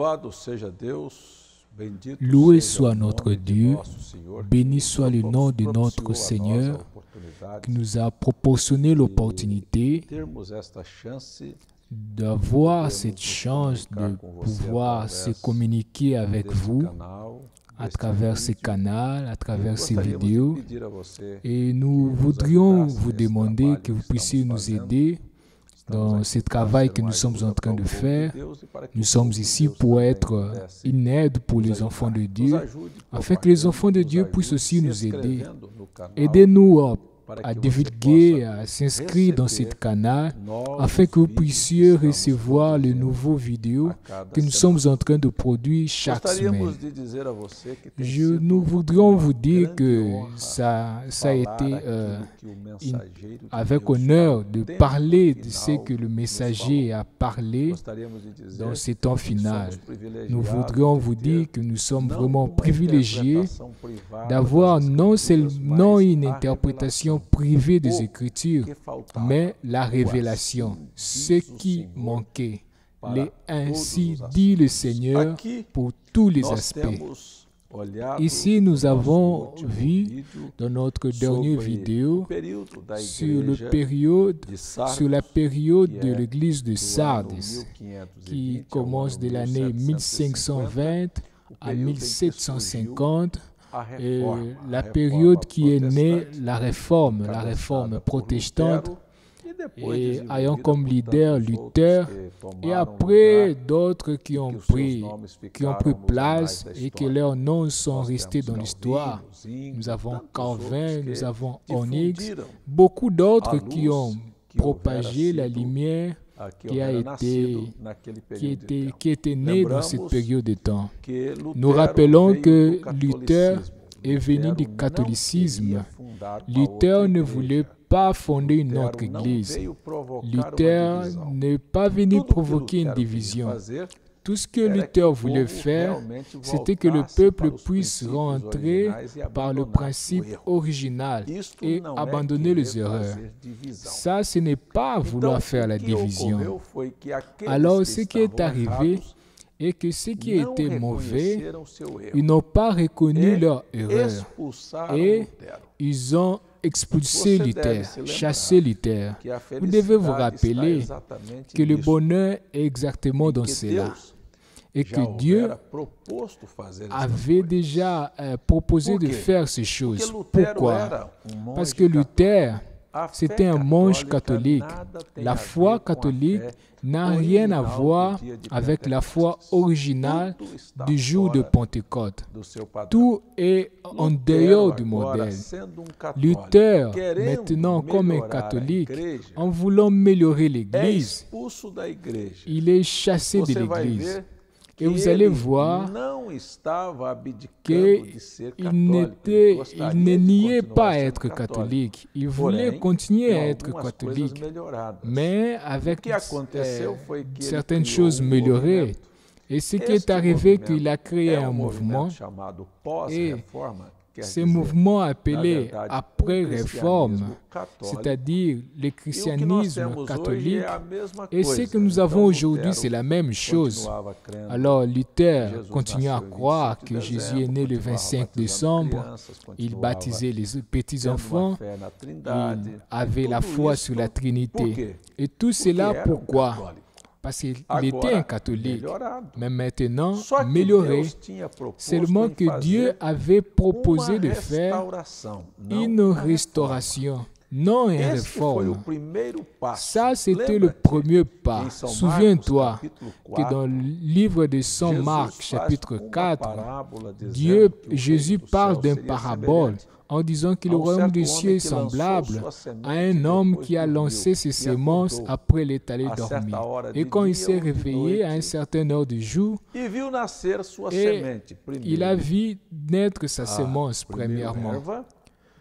Louvado seja Deus, bendito Loué seja soit o notre nome de Dieu, nosso Senhor, béni que soit le nom de notre propiciou a nós a Seigneur oportunidade qui nous a proportionné de l'opportunité termos esta chance d'avoir podermos cette nos chance de comunicar com você pouvoir se através communiquer avec deste vous canal, à deste travers ces vídeo. canaux, à E travers ces gostaríamos de vidéos. pedir a você Et que nous nos voudrions ajudasse vous nesse demander trabalho que vous que puissiez estamos nous fazendo. aider Estamos dans aqui ce para travail ser que uma nous sommes en ajuda train para o de povo de faire. Deus e para que Nous o sommes povo de ici Deus pour também être pudesse une aide pour nos les enfants ajudar. de Nos Dieu, ajude afin que les enfants de propagando, Dieu nos puissent ajude aussi se nous aider. inscrevendo no canal Aidez-nous para à que você divulguer, possa à s'inscrire dans ce receber canal, novos afin que vous vídeos que puissiez estamos recevoir les produzindo nouveaux vidéos a cada que nous semana. sommes en train de produire chaque semaine. Gostaríamos de dizer a você que tem Nous sido voudrions uma vous dire grande que honra ça a falar été aquilo que o mensageiro de avec Deus honneur fala de no tempo parler de ce final que le nos messager falou. a parlé Gostaríamos de dizer dans ces temps que finaux. somos privilegiados Nous voudrions de vous ter dire que nous sommes não vraiment uma privilégiés interpretação privada d'avoir das non Escrituras, seulement mas une a interprétation revelação. privée des O Écritures, que faltava, mais la o révélation, assim ce diz o qui Senhor manquait. para Les ainsi todos os dit le assuntos. Seigneur Aqui pour tous les nós aspects. temos olhado Ici, nous no nosso avons último vu vídeo dans notre dernière sobre vidéo o período da sur, igreja sur Sardes, la période qui de est l'église de do ano Sardes, 1520 qui ao commence ano de l'année 1520 o à período em que surgiu 1750, a et reforma, la a période reforma qui est née, protestante, la réforme encabeçada por protestante, Lutero, e depois et desenvolvida ayant comme por leader tantos Luther, outros que et tomaram après lugar d'autres qui e ont que os seus pris, nomes qui ont ficaram pris nos anais place da et que história. leurs noms sont Nós restés temos dans l'histoire. Calvino, Zwingli, Nous avons tantos Calvin, outros nous que avons Onyx, difundiram beaucoup a d'autres qui luz ont que houvera propagé la sido, lumière que qui a houvera été, nascido naquele período de tempo. qui était née dans cette Lembramos période de temps. que Nous Lutero rappelons veio que do Luther catolicismo. est venu du Lutero não catholicisme. queria fundar uma Luther outra ne igreja. voulait pas fonder une Lutero autre não église. veio provocar Luther uma divisão. n'est pas venu Tudo que provoquer une Lutero queria division. fazer Tout ce que era que Luther o voulait povo faire, realmente c'était que le voltasse peuple para os puisse princípios rentrer originais e par le abandonasse o principe erro. original Isto et não abandonner é les querer erreurs. fazer divisão. Ça, ce n'est pas vouloir Então, faire la o que division. ocorreu foi que aqueles Alors, que ce qui est estavam arrivé errados est que ceux qui não étaient mauvais, reconheceram seu erro ils n'ont pas reconnu e leur erreur. expulsaram Et Lutero. ils ont expulsé Você Luther, deve se lembrar chassé Luther. que a Vous devez vous felicidade está rappeler exatamente que le nisso, bonheur est exactement em dans que cela. Deus Et já que Dieu houvera proposto fazer estas avait coisas. déjà proposé Por de quê? faire ces Porque choses. Lutero Pourquoi? era monge Parce que católico. Luther, A fé c'était un monge católica catholique. nada tem La a foi ver com a catholique fé n'a rien à original voir do dia de avec la foi Pentecostes. originale Tudo está du jour de fora Pentecôte. do seu padrão. Tout est en Lutero, dehors du agora, modèle. sendo católico, Luther, querendo maintenant comme un melhorar a catholique, igreja, en voulant améliorer é l'Église, expulso da igreja. il est chassé de Você vai l'Église. ver Et que vous allez ele voir não estava abdicando qu'il de ser il católico. Ele ne gostaria de niait continuar pas sendo être católico. catholique. Il voulait Porém, continuer com à être algumas catholique, coisas melhoradas. mais O avec que aconteceu foi que ele certaines criou choses améliorées. movimento. Et ce qui Este est arrivé, movimento qu'il a créé é un mouvement, chamado pós-reforma. Quer ce dizer, mouvement na appelé verdade, après réforme, cristianismo católico. c'est-à-dire le E o que nós christianisme temos hoje catholique. é a mesma Et ce coisa. que nous avons Então, aujourd'hui, Lutero c'est la même chose. continuava crendo Alors Luther Jesus continue à nasceu em croire 25 que de Jésus est né le dezembro, 25 continuava décembre. batizando crianças, Il continuava baptisait les tendo petits-enfants. uma fé na Il Trindade. avait la Tudo foi isso sur la por Trinité. quê? Et tout cela Porque era pourquoi? católico. Parce qu'il Agora, était un catholique, melhorado. mais maintenant Só que amélioré. Deus tinha proposto Seulement em que fazer Dieu avait proposé uma de faire restauração, não une uma restauration, non une reforma. Esse foi o réforme. primeiro passo. Ça, c'était le Lembra-te, premier pas. em São Souviens-toi Marcos, capítulo que 4, dans le livre de Saint Jesus Marc, faz chapitre uma 4, parábola dizendo Dieu, que o Jésus reino do parle céu d'une seria parabole semelhante en disant que le a um royaume certo des homem cieux est que lançou semblable sua à semente un homme depois qui a dormiu lancé ses e semences acordou après l'étaler a certa dormir. hora Et de quand il dia s'est ou de réveillé à une noite certaine heure du jour, e viu nascer sua et semente. il a Primeiro vu naître sa a semence, primeiro premièrement. erva,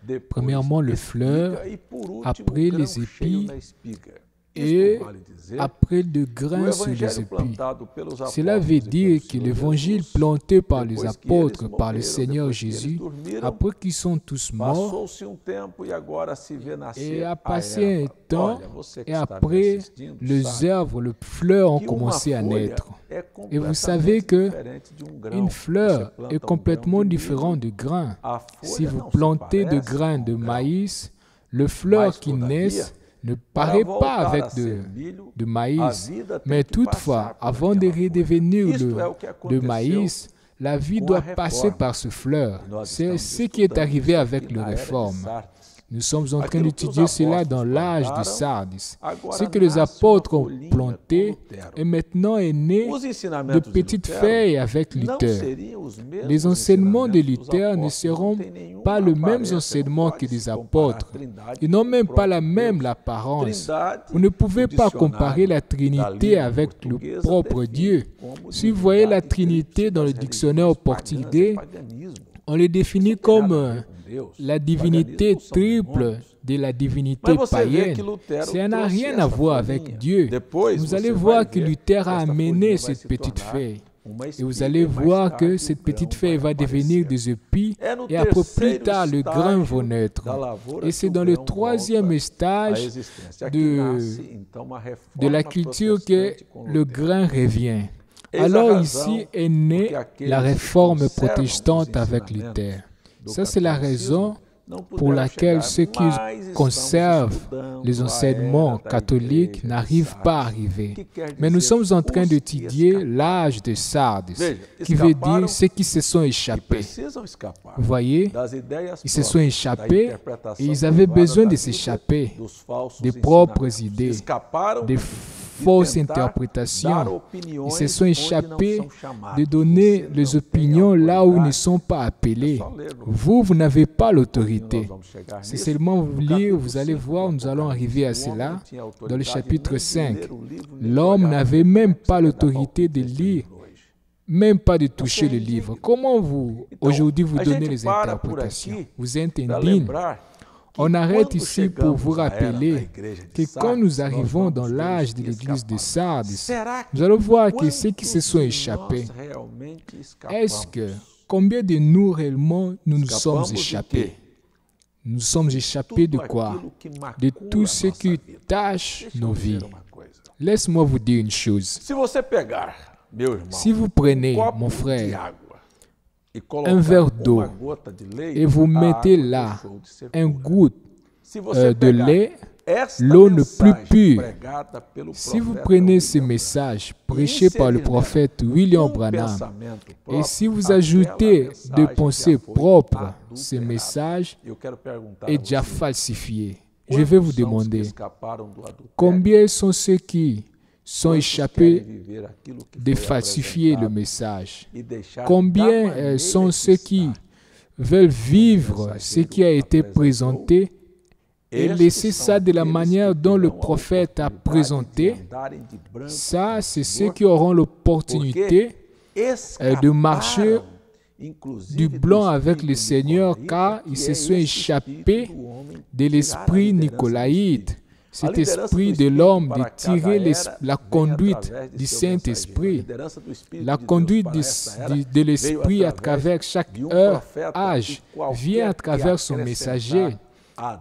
depois Premièrement, le fleur, espiga e por último après o grão les cheio épis, da espiga. et vale dizer après de que o grains sur les evangelho épis. plantado pelos Cela apóstolos veut e dire pelo que Senhor l'évangile Jesus, planté par les depois que apôtres, eles par le morreram, Seigneur depois que eles Jésus, dormiram, après qu'ils sont tous morts, passou-se tempo e agora se vê et nascer a a passé un erva. temps, Olha, você que et está me après, assistindo les sabe herbes, les fleurs ont que uma commencé à folha naître. é Et vous savez completamente que diferente de grão. une Você fleur planta est grão complètement de différente milho, du grain. a Si folha vous não se plantez de parece grains com de o grão. maïs, les fleurs Mas, qui todavia, naissent ne para paraissent pas voltar a avec ser de milho, a maïs. vida tem Mais que passar toutefois, por avant de aquela folha. redevenir Isto é o que de aconteceu maïs, la vie com a doit passer reforma. par ce fleur. E nós C'est estamos ce qui est estudando arrivé isso avec aqui la na era de réforme. Sardes. Nous sommes en train Aquilo que os d'étudier cela dans apóstolos l'âge de plantaram, Sardis. agora Ce que les nasce uma apôtres ont folhinha planté com Lutero. et maintenant est né Os de ensinamentos de petites Lutero feuilles avec não Luther. seriam os mesmos Les enseignements de ensinamentos dos Luther ne apóstolos. seront Não tem nenhuma pas les mêmes aparência, não enseignements que pode des se comparar a apôtres. Trindade Ils n'ont com o même pas la próprio même Deus. apparence. Trindade, Vous ne pouvez o pas comparer la dicionário da Trinité língua avec le portuguesa propre define Dieu. como Si vous voyez la divindade Trinité dans le eclipse das dictionnaire religiões portugais, pagãs, é paganismo. on le définit Isso não tem comme nada a ver com Deus. la divinité Paganismo são triple demônios. de la divinité Mas você vê païenne. que Lutero Ça n'a trouxe rien à essa voir folhinha. avec Dieu. Depois, Vous você allez vai voir que ver Luther que a esta amené folhinha vai cette se petite tornar feuille. uma Et espiga, vous allez mais voir tarde que o cette grão petite feuille va aparecer. devenir des épis É no et après plus terceiro tard le grain va estágio naître. da lavoura Et que c'est o dans le grão troisième volta à stage existência. Aqui de, nasce, então, uma de reforma la culture que protestante com le Lutero. grain revient. Eis a Alors razão ici est née porque aqueles la que réforme conservam protestante os avec ensinamentos Luther. do Ça, c'est la catolicismo raison não pour puderam laquelle chegar, ceux qui mas estamos conservent estudando les a enseignements era da catholiques igreja de n'arrivent pas à Sardes, arriver. que quer Mais nous dizer sommes en train os que d'étudier escaparam. l'âge de Sardes, Veja, qui veut escaparam dire ceux qui se sont e échappés. precisam escapar Vous voyez, das ideias ils se sont próprias, da échappés interpretação et ils avaient privada besoin da de Bíblia, s'échapper dos falsos des propres ensinamentos. idées, Escaparam des de fausses tentar dar interprétations. Ils opiniões se sont onde échappés não são chamados. de donner Você les não tem opinions là où ils ne autoridade. sont pas appelés. É só ler no Vous n'avez pas pouquinho, l'autorité. nós vamos chegar C'est nisso. seulement vous No lire, capítulo vous allez 5 voir, do nous allons Apocalipse, arriver à o homem cela não tinha dans le autoridade chapitre nem de 5. ler o livro, nem de L'homme olhar n'avait no même livro. pas Você vai dar l'autorité de palpite nesse lire, livro hoje. même pas de toucher le livre. Comment vous, Então, aujourd'hui, vous a donnez gente les para por interprétations? aqui Vous êtes para indigne. lembrar que On arrête quando ici pour vous chegamos à era da rappeler igreja de que quand Sardes, nous nós arrivons dans vamos ver l'âge os de que l'église de escaparam. Sardes, Será que nous allons voir que ceux qui se quantos sont de échappés, nós realmente est-ce que escapamos? combien de nous réellement nous nous sommes Escapamos de échappés? quê? Nous sommes échappés de Tudo quoi? aquilo que macula De a tout ce nossa qui vida. tâche Deixa nos eu dizer vies. uma coisa. Laisse-moi vous dire une chose. Se você pegar, meu irmão, Si vous prenez, copo mon de frère, água e colocar un verre uma d'eau gota de leite, et vous a mettez água là deixou de ser un pura. goutte Se você de pegar lait, esta l'eau ne plus mensagem pure. pregada pelo Si vous profeta prenez ce William message prêché par le prophète William Branham, pensamento et próprio, si vous aquela ajoutez des mensagem pensées já foi propres, ce adulterada. message Eu quero perguntar est a déjà você, falsifié. Je quantos vais vous são os que demander, escaparam do adultério? combien sont ceux qui sont Quantos échappés querem viver aquilo que de foi falsifier le apresentado message? e deixar da Combien maneira sont que ceux qui está? veulent vivre ce qui a été présenté et laisser ça de la manière dont le prophète a présenté? Ça, c'est ceux qui auront l'opportunité de marcher du blanc avec le Seigneur, car ils se sont échappés de l'esprit nicolaïde, cet esprit de l'homme de tirer la conduite du Saint-Esprit, la conduite de l'esprit à travers chaque heure, âge, vient à travers son messager.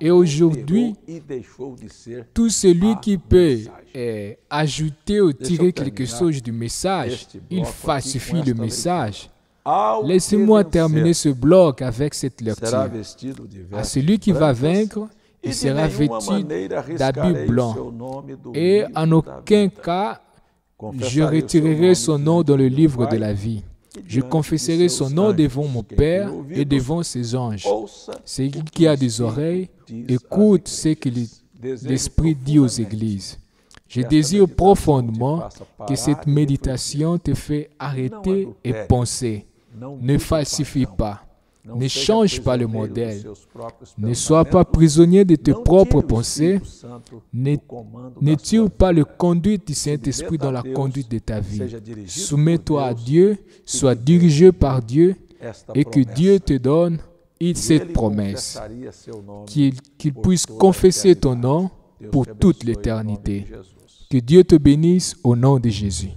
Et aujourd'hui, tout celui qui peut ajouter ou tirer quelque chose du message, il falsifie le message. Laissez-moi terminer ce bloc avec cette lecture. À celui qui va vaincre, il sera vêtu d'habits blancs. Et en aucun cas, je retirerai son nom dans le livre de la vie. Je confesserai son nom devant mon Père et devant ses anges. Celui qui a des oreilles, écoute ce que l'Esprit dit aux églises. Je désire profondément que cette méditation te fait arrêter et penser. Ne falsifie pas. Ne change pas le modèle. Ne sois pas prisonnier de tes propres pensées. Ne tire pas le conduite du Saint-Esprit dans la conduite de ta vie. Soumets-toi à Dieu, sois dirigé par Dieu et que Dieu te donne cette promesse. Qu'il puisse confesser ton nom pour toute l'éternité. Que Dieu te bénisse au nom de Jésus.